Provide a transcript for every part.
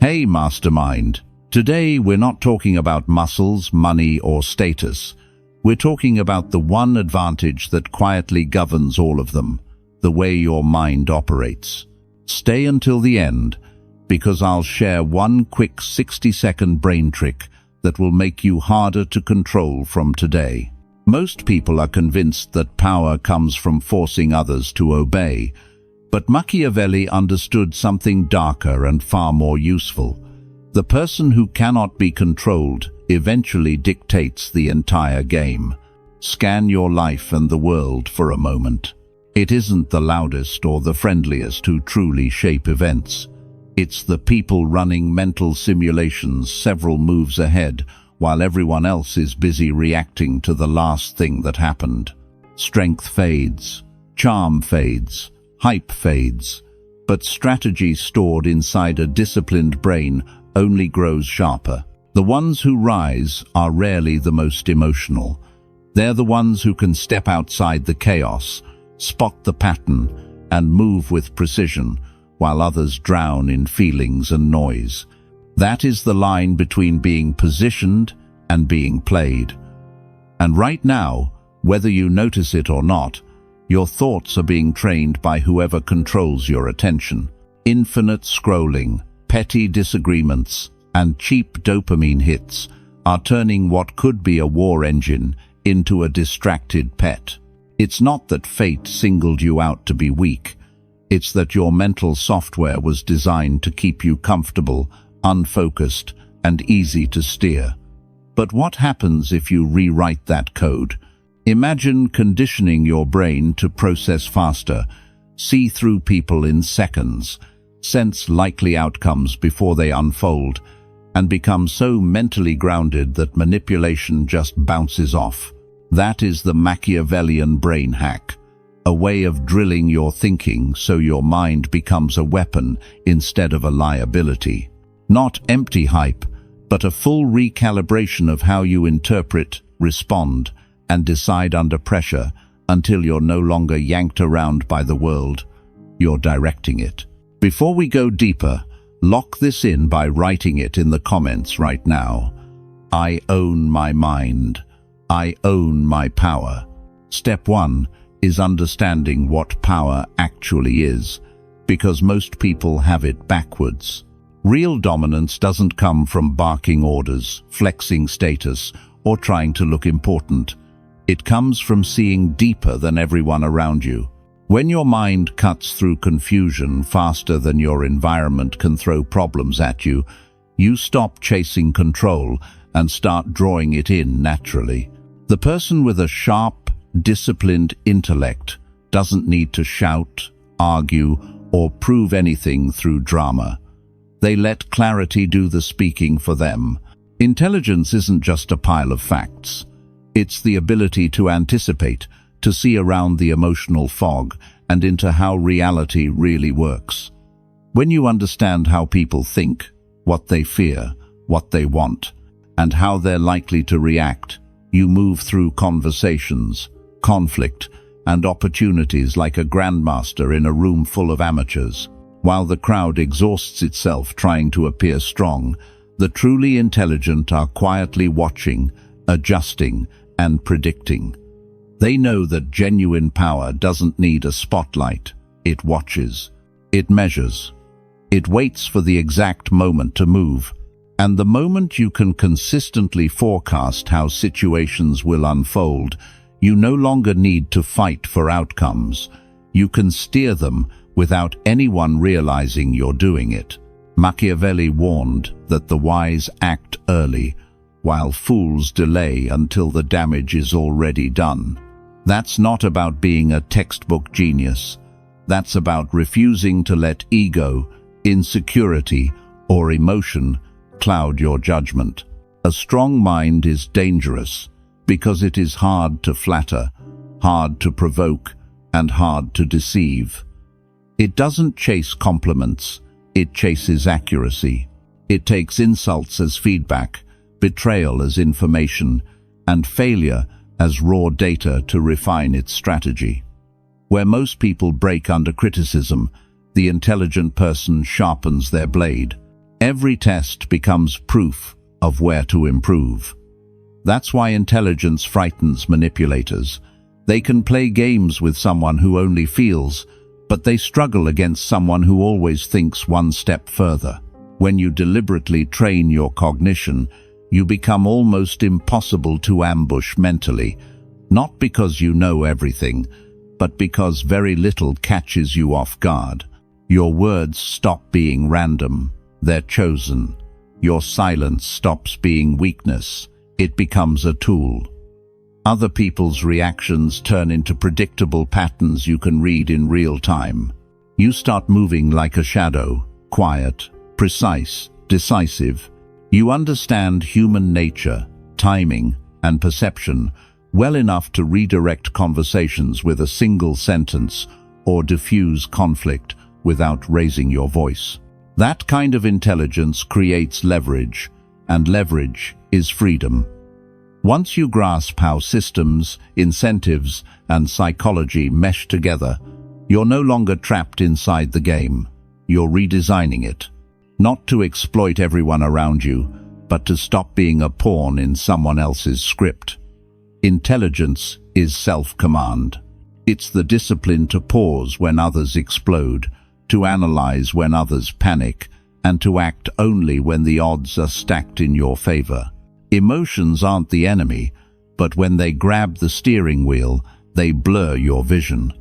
Hey Mastermind, today we're not talking about muscles, money or status. We're talking about the one advantage that quietly governs all of them, the way your mind operates. Stay until the end, because I'll share one quick 60-second brain trick that will make you harder to control from today. Most people are convinced that power comes from forcing others to obey, but Machiavelli understood something darker and far more useful. The person who cannot be controlled eventually dictates the entire game. Scan your life and the world for a moment. It isn't the loudest or the friendliest who truly shape events. It's the people running mental simulations several moves ahead while everyone else is busy reacting to the last thing that happened. Strength fades, charm fades, hype fades, but strategy stored inside a disciplined brain only grows sharper. The ones who rise are rarely the most emotional. They're the ones who can step outside the chaos, spot the pattern, and move with precision, while others drown in feelings and noise. That is the line between being positioned and being played. And right now, whether you notice it or not, your thoughts are being trained by whoever controls your attention. Infinite scrolling, petty disagreements, and cheap dopamine hits are turning what could be a war engine into a distracted pet. It's not that fate singled you out to be weak. It's that your mental software was designed to keep you comfortable, unfocused, and easy to steer. But what happens if you rewrite that code? Imagine conditioning your brain to process faster, see through people in seconds, sense likely outcomes before they unfold, and become so mentally grounded that manipulation just bounces off. That is the Machiavellian brain hack, a way of drilling your thinking so your mind becomes a weapon instead of a liability. Not empty hype, but a full recalibration of how you interpret, respond, and decide under pressure until you're no longer yanked around by the world, you're directing it. Before we go deeper, lock this in by writing it in the comments right now. I own my mind. I own my power. Step 1 is understanding what power actually is, because most people have it backwards. Real dominance doesn't come from barking orders, flexing status, or trying to look important. It comes from seeing deeper than everyone around you. When your mind cuts through confusion faster than your environment can throw problems at you, you stop chasing control and start drawing it in naturally. The person with a sharp, disciplined intellect doesn't need to shout, argue, or prove anything through drama. They let clarity do the speaking for them. Intelligence isn't just a pile of facts. It's the ability to anticipate, to see around the emotional fog and into how reality really works. When you understand how people think, what they fear, what they want, and how they're likely to react, you move through conversations, conflict, and opportunities like a grandmaster in a room full of amateurs. While the crowd exhausts itself trying to appear strong, the truly intelligent are quietly watching, adjusting, and predicting. They know that genuine power doesn't need a spotlight. It watches. It measures. It waits for the exact moment to move. And the moment you can consistently forecast how situations will unfold, you no longer need to fight for outcomes. You can steer them without anyone realizing you're doing it. Machiavelli warned that the wise act early, while fools delay until the damage is already done. That's not about being a textbook genius. That's about refusing to let ego, insecurity, or emotion cloud your judgment. A strong mind is dangerous because it is hard to flatter, hard to provoke, and hard to deceive. It doesn't chase compliments, it chases accuracy. It takes insults as feedback, betrayal as information, and failure as raw data to refine its strategy. Where most people break under criticism, the intelligent person sharpens their blade. Every test becomes proof of where to improve. That's why intelligence frightens manipulators. They can play games with someone who only feels, but they struggle against someone who always thinks one step further. When you deliberately train your cognition, you become almost impossible to ambush mentally, not because you know everything, but because very little catches you off guard. Your words stop being random, they're chosen. Your silence stops being weakness, it becomes a tool. Other people's reactions turn into predictable patterns you can read in real time. You start moving like a shadow, quiet, precise, decisive. You understand human nature, timing, and perception well enough to redirect conversations with a single sentence or diffuse conflict without raising your voice. That kind of intelligence creates leverage, and leverage is freedom. Once you grasp how systems, incentives, and psychology mesh together, you're no longer trapped inside the game. You're redesigning it. Not to exploit everyone around you, but to stop being a pawn in someone else's script. Intelligence is self-command. It's the discipline to pause when others explode, to analyze when others panic, and to act only when the odds are stacked in your favor. Emotions aren't the enemy, but when they grab the steering wheel, they blur your vision.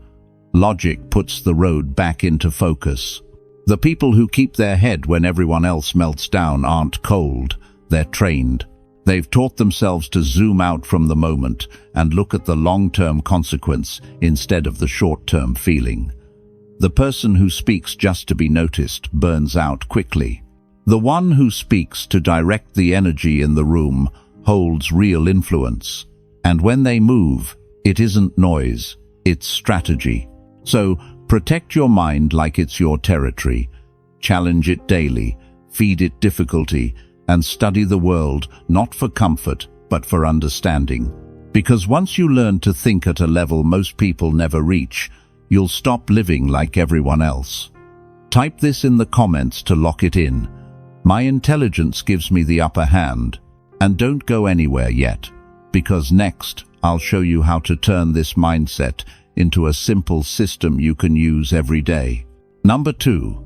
Logic puts the road back into focus. The people who keep their head when everyone else melts down aren't cold, they're trained. They've taught themselves to zoom out from the moment and look at the long-term consequence instead of the short-term feeling. The person who speaks just to be noticed burns out quickly. The one who speaks to direct the energy in the room holds real influence. And when they move, it isn't noise, it's strategy. So, protect your mind like it's your territory. Challenge it daily, feed it difficulty, and study the world not for comfort, but for understanding. Because once you learn to think at a level most people never reach, you'll stop living like everyone else. Type this in the comments to lock it in. My intelligence gives me the upper hand. And don't go anywhere yet, because next I'll show you how to turn this mindset into a simple system you can use every day. Number 2.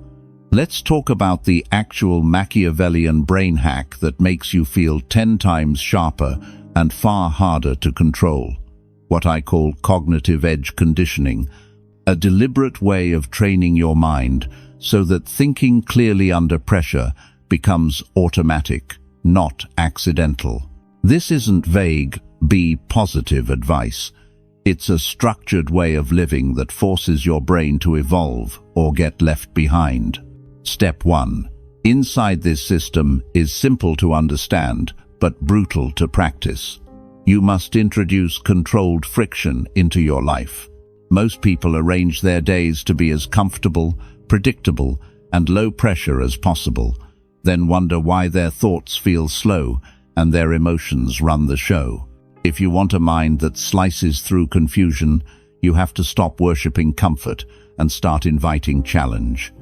Let's talk about the actual Machiavellian brain hack that makes you feel 10 times sharper and far harder to control. What I call cognitive edge conditioning, a deliberate way of training your mind so that thinking clearly under pressure becomes automatic, not accidental. This isn't vague, be positive advice. It's a structured way of living that forces your brain to evolve or get left behind. Step 1. Inside this system is simple to understand, but brutal to practice. You must introduce controlled friction into your life. Most people arrange their days to be as comfortable, predictable, and low pressure as possible, then wonder why their thoughts feel slow and their emotions run the show. If you want a mind that slices through confusion, you have to stop worshipping comfort and start inviting challenge.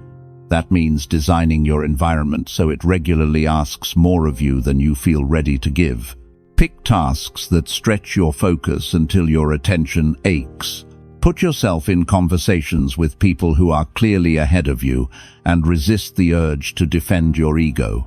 That means designing your environment so it regularly asks more of you than you feel ready to give. Pick tasks that stretch your focus until your attention aches. Put yourself in conversations with people who are clearly ahead of you and resist the urge to defend your ego.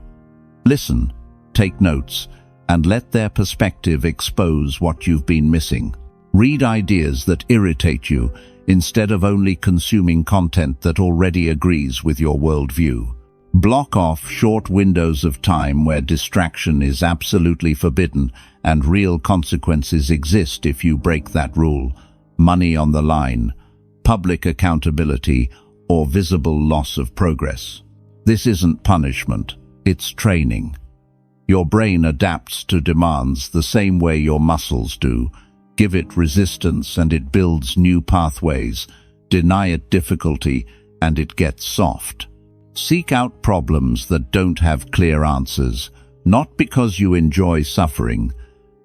Listen, take notes, and let their perspective expose what you've been missing. Read ideas that irritate you instead of only consuming content that already agrees with your worldview. Block off short windows of time where distraction is absolutely forbidden and real consequences exist if you break that rule. Money on the line, public accountability, or visible loss of progress. This isn't punishment, it's training. Your brain adapts to demands the same way your muscles do. Give it resistance and it builds new pathways. Deny it difficulty and it gets soft. Seek out problems that don't have clear answers, not because you enjoy suffering,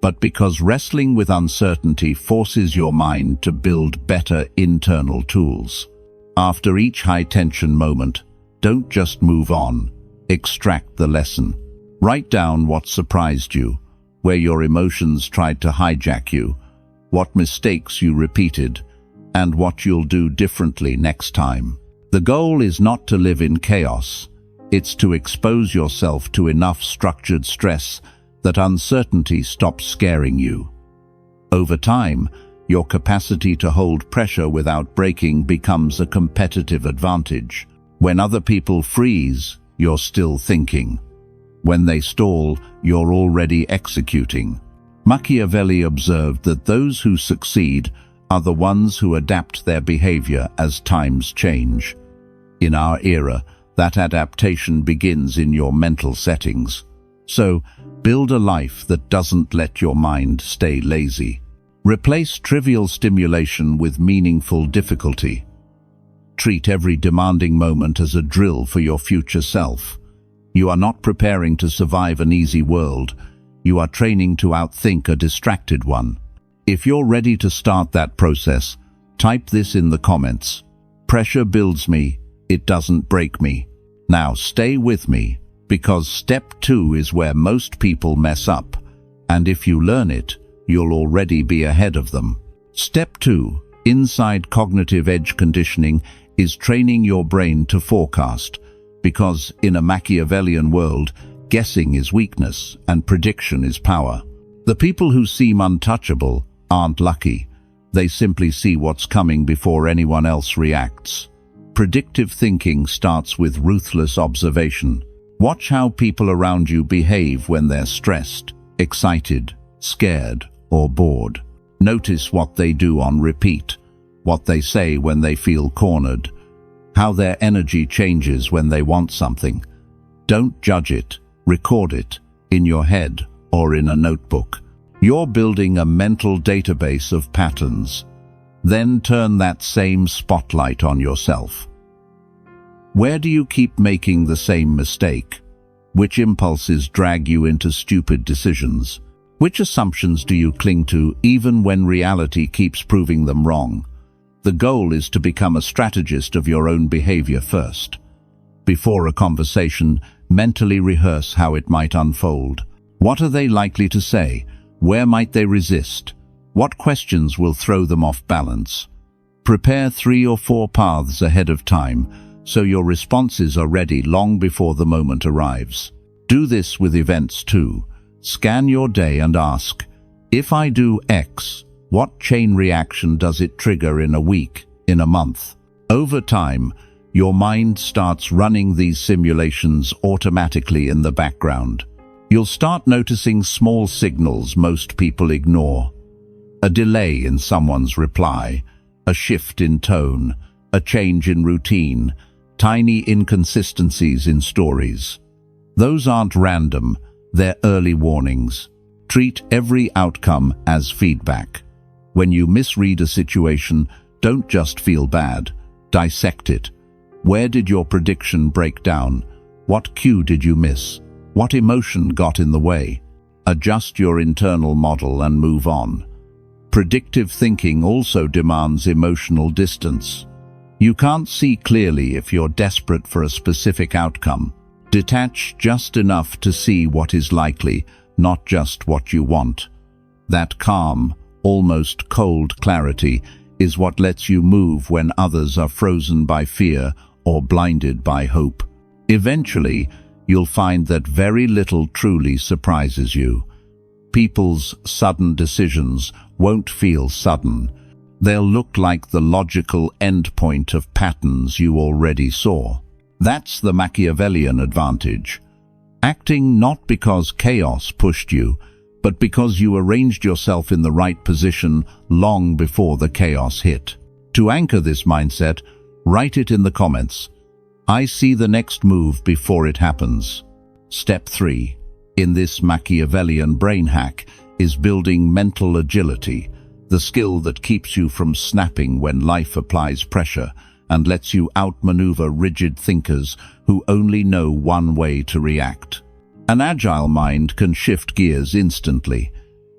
but because wrestling with uncertainty forces your mind to build better internal tools. After each high-tension moment, don't just move on. Extract the lesson. Write down what surprised you, where your emotions tried to hijack you, what mistakes you repeated, and what you'll do differently next time. The goal is not to live in chaos. It's to expose yourself to enough structured stress that uncertainty stops scaring you. Over time, your capacity to hold pressure without breaking becomes a competitive advantage. When other people freeze, you're still thinking. When they stall, you're already executing. Machiavelli observed that those who succeed are the ones who adapt their behavior as times change. In our era, that adaptation begins in your mental settings. So, build a life that doesn't let your mind stay lazy. Replace trivial stimulation with meaningful difficulty. Treat every demanding moment as a drill for your future self. You are not preparing to survive an easy world. You are training to outthink a distracted one. If you're ready to start that process, type this in the comments. Pressure builds me, it doesn't break me. Now stay with me, because step 2 is where most people mess up, and if you learn it, you'll already be ahead of them. Step 2, inside cognitive edge conditioning, is training your brain to forecast, because in a Machiavellian world, guessing is weakness and prediction is power. The people who seem untouchable aren't lucky. They simply see what's coming before anyone else reacts. Predictive thinking starts with ruthless observation. Watch how people around you behave when they're stressed, excited, scared, or bored. Notice what they do on repeat, what they say when they feel cornered, how their energy changes when they want something. Don't judge it, record it, in your head or in a notebook. You're building a mental database of patterns. Then turn that same spotlight on yourself. Where do you keep making the same mistake? Which impulses drag you into stupid decisions? Which assumptions do you cling to even when reality keeps proving them wrong? The goal is to become a strategist of your own behavior first. Before a conversation, mentally rehearse how it might unfold. What are they likely to say? Where might they resist? What questions will throw them off balance? Prepare 3 or 4 paths ahead of time, so your responses are ready long before the moment arrives. Do this with events too. Scan your day and ask, if I do X, what chain reaction does it trigger in a week, in a month? Over time, your mind starts running these simulations automatically in the background. You'll start noticing small signals most people ignore. A delay in someone's reply, a shift in tone, a change in routine, tiny inconsistencies in stories. Those aren't random, they're early warnings. Treat every outcome as feedback. When you misread a situation, don't just feel bad, dissect it. Where did your prediction break down? What cue did you miss? What emotion got in the way? Adjust your internal model and move on. Predictive thinking also demands emotional distance. You can't see clearly if you're desperate for a specific outcome. Detach just enough to see what is likely, not just what you want. That calm, almost cold clarity is what lets you move when others are frozen by fear or blinded by hope. Eventually, you'll find that very little truly surprises you. People's sudden decisions won't feel sudden. They'll look like the logical endpoint of patterns you already saw. That's the Machiavellian advantage. Acting not because chaos pushed you, but because you arranged yourself in the right position long before the chaos hit. To anchor this mindset, write it in the comments. I see the next move before it happens. Step 3, in this Machiavellian brain hack, is building mental agility, the skill that keeps you from snapping when life applies pressure and lets you outmaneuver rigid thinkers who only know one way to react. An agile mind can shift gears instantly.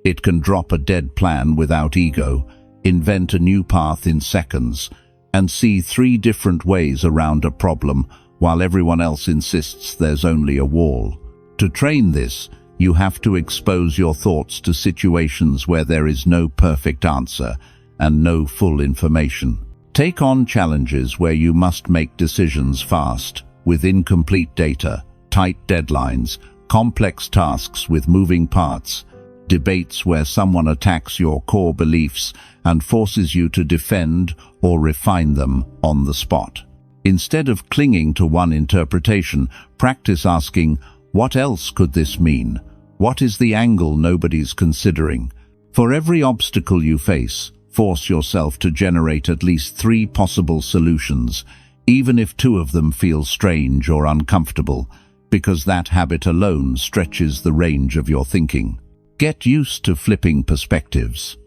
It can drop a dead plan without ego, invent a new path in seconds, and see 3 different ways around a problem, while everyone else insists there's only a wall. To train this, you have to expose your thoughts to situations where there is no perfect answer and no full information. Take on challenges where you must make decisions fast, with incomplete data, tight deadlines, complex tasks with moving parts, debates where someone attacks your core beliefs and forces you to defend or refine them on the spot. Instead of clinging to one interpretation, practice asking, what else could this mean? What is the angle nobody's considering? For every obstacle you face, force yourself to generate at least 3 possible solutions, even if 2 of them feel strange or uncomfortable, because that habit alone stretches the range of your thinking. Get used to flipping perspectives.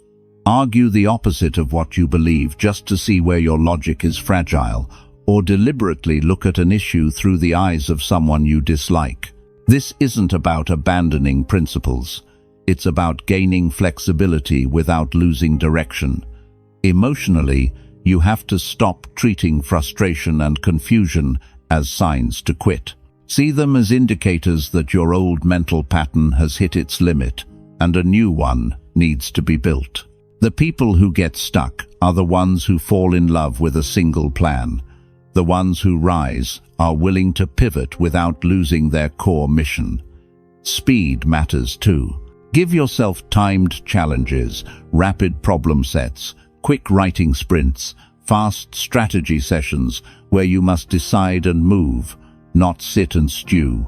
Argue the opposite of what you believe just to see where your logic is fragile, or deliberately look at an issue through the eyes of someone you dislike. This isn't about abandoning principles. It's about gaining flexibility without losing direction. Emotionally, you have to stop treating frustration and confusion as signs to quit. See them as indicators that your old mental pattern has hit its limit and a new one needs to be built. The people who get stuck are the ones who fall in love with a single plan. The ones who rise are willing to pivot without losing their core mission. Speed matters too. Give yourself timed challenges, rapid problem sets, quick writing sprints, fast strategy sessions where you must decide and move, not sit and stew.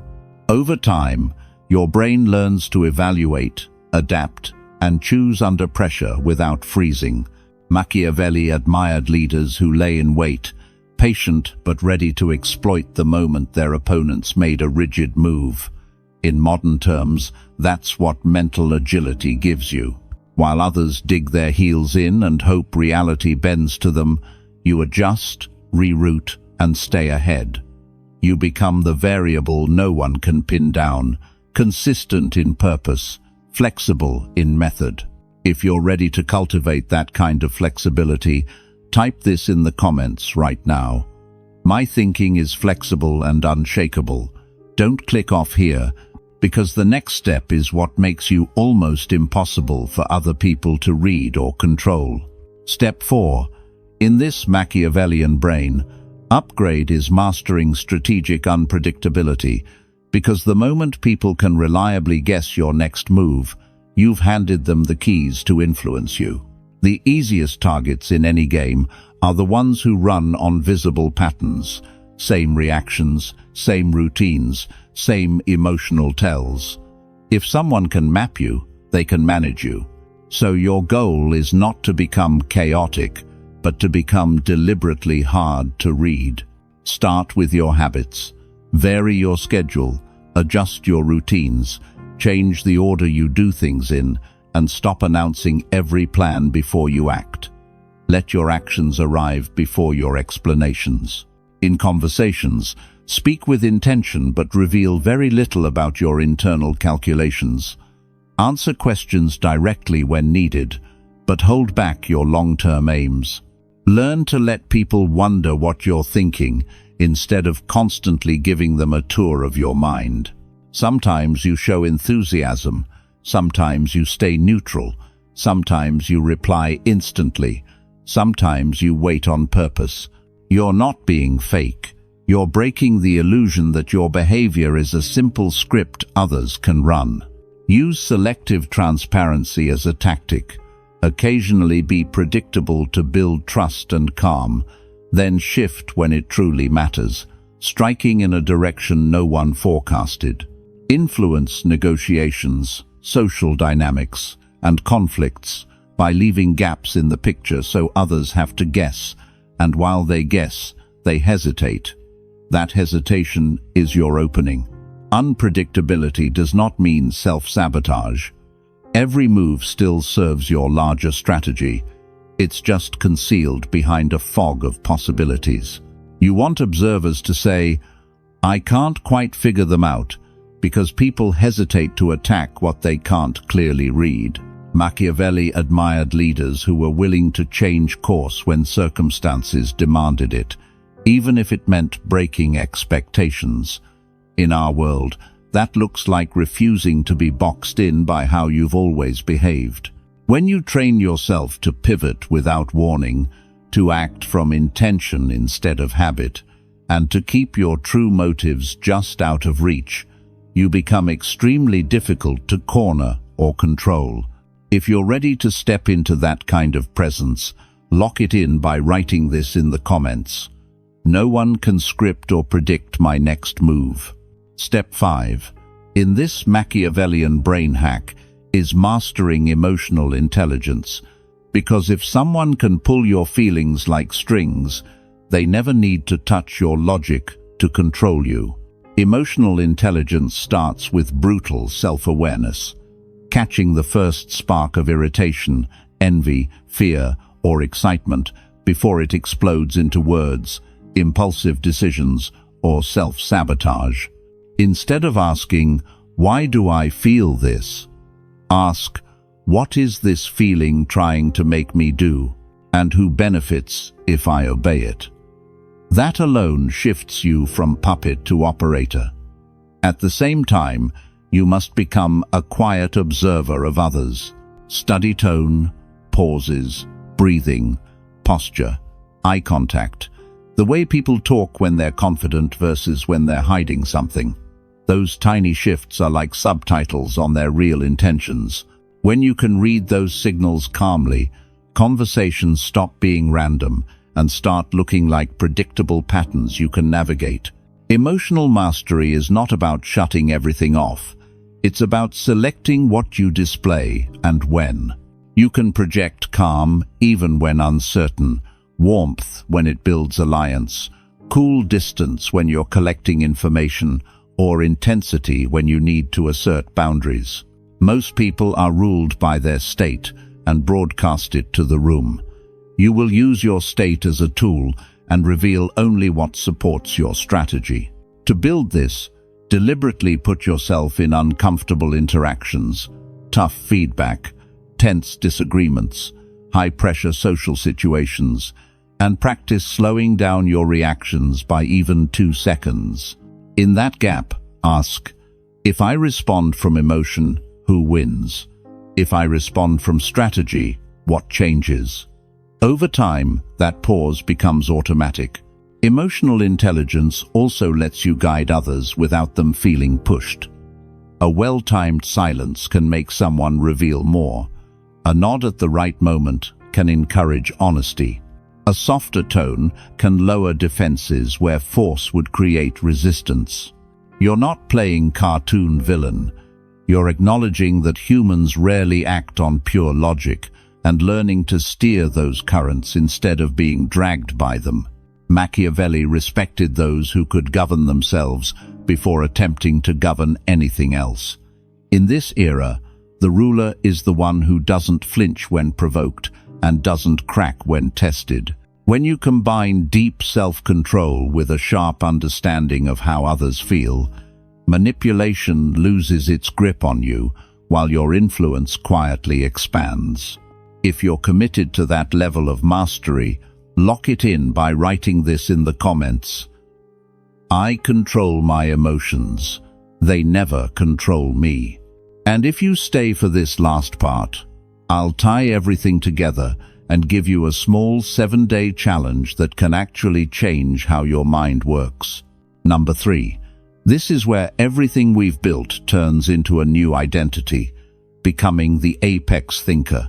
Over time, your brain learns to evaluate, adapt, and choose under pressure without freezing. Machiavelli admired leaders who lay in wait, patient but ready to exploit the moment their opponents made a rigid move. In modern terms, that's what mental agility gives you. While others dig their heels in and hope reality bends to them, you adjust, reroute, and stay ahead. You become the variable no one can pin down, consistent in purpose, flexible in method. If you're ready to cultivate that kind of flexibility, type this in the comments right now. My thinking is flexible and unshakable. Don't click off here, because the next step is what makes you almost impossible for other people to read or control. Step 4. In this Machiavellian brain, upgrade is mastering strategic unpredictability, because the moment people can reliably guess your next move, you've handed them the keys to influence you. The easiest targets in any game are the ones who run on visible patterns, same reactions, same routines, same emotional tells. If someone can map you, they can manage you. So your goal is not to become chaotic, but to become deliberately hard to read. Start with your habits. Vary your schedule, adjust your routines, change the order you do things in, and stop announcing every plan before you act. Let your actions arrive before your explanations. In conversations, speak with intention but reveal very little about your internal calculations. Answer questions directly when needed, but hold back your long-term aims. Learn to let people wonder what you're thinking instead of constantly giving them a tour of your mind. Sometimes you show enthusiasm, sometimes you stay neutral, sometimes you reply instantly, sometimes you wait on purpose. You're not being fake. You're breaking the illusion that your behavior is a simple script others can run. Use selective transparency as a tactic. Occasionally be predictable to build trust and calm, then shift when it truly matters, striking in a direction no one forecasted. Influence negotiations, social dynamics, and conflicts by leaving gaps in the picture so others have to guess, and while they guess, they hesitate. That hesitation is your opening. Unpredictability does not mean self-sabotage. Every move still serves your larger strategy. It's just concealed behind a fog of possibilities. You want observers to say, "I can't quite figure them out," because people hesitate to attack what they can't clearly read. Machiavelli admired leaders who were willing to change course when circumstances demanded it. even if it meant breaking expectations. In our world, that looks like refusing to be boxed in by how you've always behaved. When you train yourself to pivot without warning, to act from intention instead of habit, and to keep your true motives just out of reach, you become extremely difficult to corner or control. If you're ready to step into that kind of presence, lock it in by writing this in the comments. No one can script or predict my next move. Step 5. In this Machiavellian brain hack is mastering emotional intelligence, because if someone can pull your feelings like strings, they never need to touch your logic to control you. Emotional intelligence starts with brutal self-awareness, catching the first spark of irritation, envy, fear, or excitement before it explodes into words, impulsive decisions, or self-sabotage. Instead of asking, "Why do I feel this?" ask, "What is this feeling trying to make me do, and who benefits if I obey it?" That alone shifts you from puppet to operator. At the same time, you must become a quiet observer of others. Study tone, pauses, breathing, posture, eye contact, the way people talk when they're confident versus when they're hiding something. Those tiny shifts are like subtitles on their real intentions. When you can read those signals calmly, conversations stop being random and start looking like predictable patterns you can navigate. Emotional mastery is not about shutting everything off. It's about selecting what you display and when. You can project calm even when uncertain, warmth when it builds alliance, cool distance when you're collecting information, or intensity when you need to assert boundaries. Most people are ruled by their state and broadcast it to the room. You will use your state as a tool and reveal only what supports your strategy. To build this, deliberately put yourself in uncomfortable interactions, tough feedback, tense disagreements, high-pressure social situations, and practice slowing down your reactions by even 2 seconds. In that gap, ask, if I respond from emotion, who wins? If I respond from strategy, what changes? Over time, that pause becomes automatic. Emotional intelligence also lets you guide others without them feeling pushed. A well-timed silence can make someone reveal more. A nod at the right moment can encourage honesty. A softer tone can lower defenses where force would create resistance. You're not playing cartoon villain. You're acknowledging that humans rarely act on pure logic and learning to steer those currents instead of being dragged by them. Machiavelli respected those who could govern themselves before attempting to govern anything else. In this era, the ruler is the one who doesn't flinch when provoked and doesn't crack when tested. When you combine deep self-control with a sharp understanding of how others feel, manipulation loses its grip on you while your influence quietly expands. If you're committed to that level of mastery, lock it in by writing this in the comments. I control my emotions. They never control me. And if you stay for this last part, I'll tie everything together and give you a small 7-day challenge that can actually change how your mind works. Number 3. This is where everything we've built turns into a new identity, becoming the apex thinker,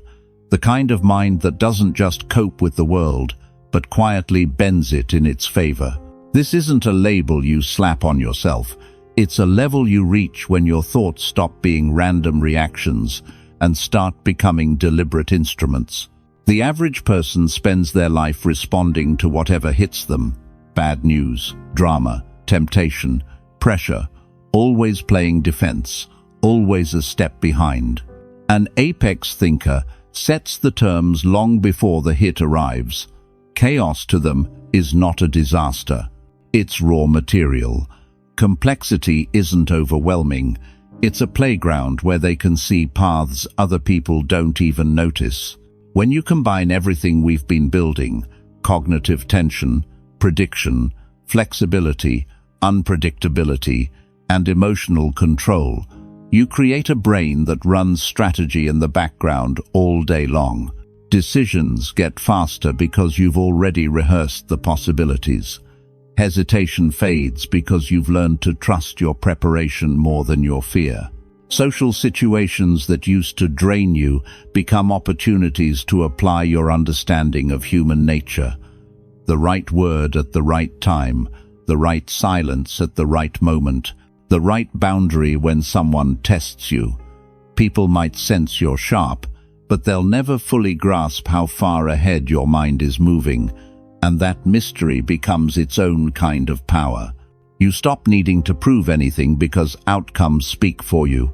the kind of mind that doesn't just cope with the world, but quietly bends it in its favor. This isn't a label you slap on yourself. It's a level you reach when your thoughts stop being random reactions and start becoming deliberate instruments. The average person spends their life responding to whatever hits them. Bad news, drama, temptation, pressure, always playing defense, always a step behind. An apex thinker sets the terms long before the hit arrives. Chaos to them is not a disaster. It's raw material. Complexity isn't overwhelming. It's a playground where they can see paths other people don't even notice. When you combine everything we've been building, cognitive tension, prediction, flexibility, unpredictability, and emotional control, you create a brain that runs strategy in the background all day long. Decisions get faster because you've already rehearsed the possibilities. Hesitation fades because you've learned to trust your preparation more than your fear. Social situations that used to drain you become opportunities to apply your understanding of human nature. The right word at the right time, the right silence at the right moment, the right boundary when someone tests you. People might sense you're sharp, but they'll never fully grasp how far ahead your mind is moving, and that mystery becomes its own kind of power. You stop needing to prove anything because outcomes speak for you.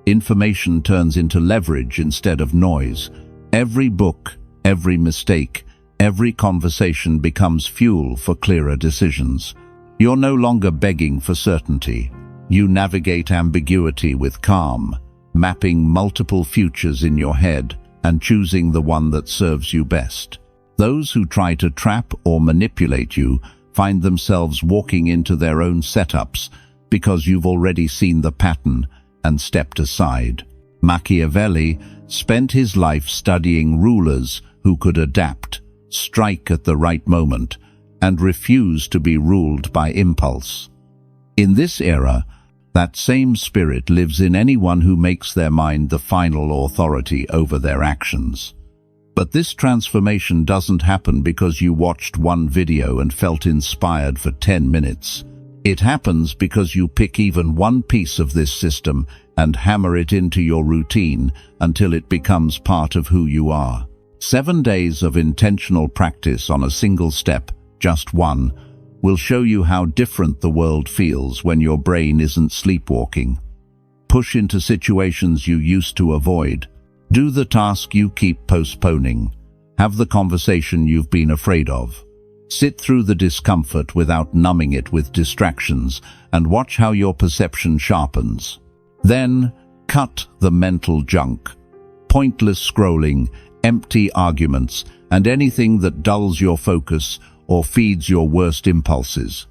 Information turns into leverage instead of noise. Every book, every mistake, every conversation becomes fuel for clearer decisions. You're no longer begging for certainty. You navigate ambiguity with calm, mapping multiple futures in your head and choosing the one that serves you best. Those who try to trap or manipulate you find themselves walking into their own setups because you've already seen the pattern and stepped aside. Machiavelli spent his life studying rulers who could adapt, strike at the right moment, and refuse to be ruled by impulse. In this era, that same spirit lives in anyone who makes their mind the final authority over their actions. But this transformation doesn't happen because you watched one video and felt inspired for 10 minutes. It happens because you pick even one piece of this system and hammer it into your routine until it becomes part of who you are. 7 days of intentional practice on a single step, just one, will show you how different the world feels when your brain isn't sleepwalking. Push into situations you used to avoid. Do the task you keep postponing. Have the conversation you've been afraid of. Sit through the discomfort without numbing it with distractions and watch how your perception sharpens. Then, cut the mental junk. Pointless scrolling, empty arguments, and anything that dulls your focus or feeds your worst impulses.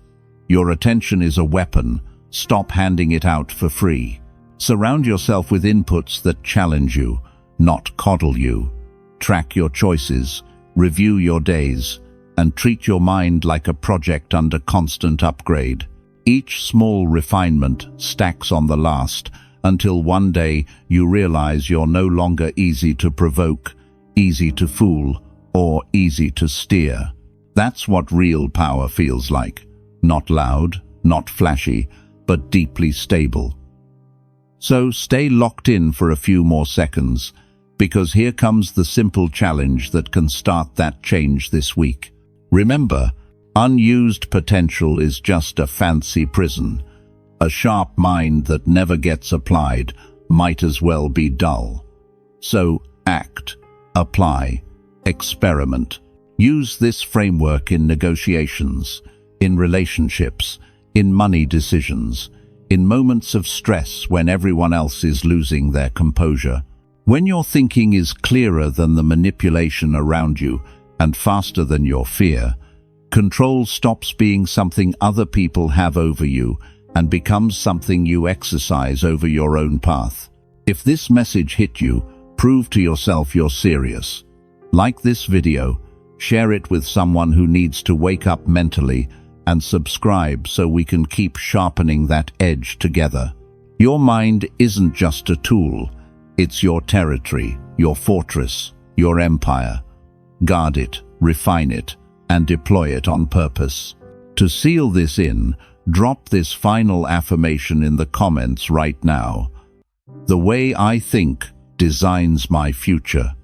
Your attention is a weapon. Stop handing it out for free. Surround yourself with inputs that challenge you, not coddle you. Track your choices, review your days, and treat your mind like a project under constant upgrade. Each small refinement stacks on the last, until one day you realize you're no longer easy to provoke, easy to fool, or easy to steer. That's what real power feels like. Not loud, not flashy, but deeply stable. So stay locked in for a few more seconds, because here comes the simple challenge that can start that change this week. Remember, unused potential is just a fancy prison. A sharp mind that never gets applied might as well be dull. So act, apply, experiment. Use this framework in negotiations, in relationships, in money decisions, in moments of stress when everyone else is losing their composure. When your thinking is clearer than the manipulation around you and faster than your fear, control stops being something other people have over you and becomes something you exercise over your own path. If this message hit you, prove to yourself you're serious. Like this video, share it with someone who needs to wake up mentally, and subscribe so we can keep sharpening that edge together. Your mind isn't just a tool. It's your territory, your fortress, your empire. Guard it, refine it, and deploy it on purpose. To seal this in, drop this final affirmation in the comments right now. The way I think designs my future.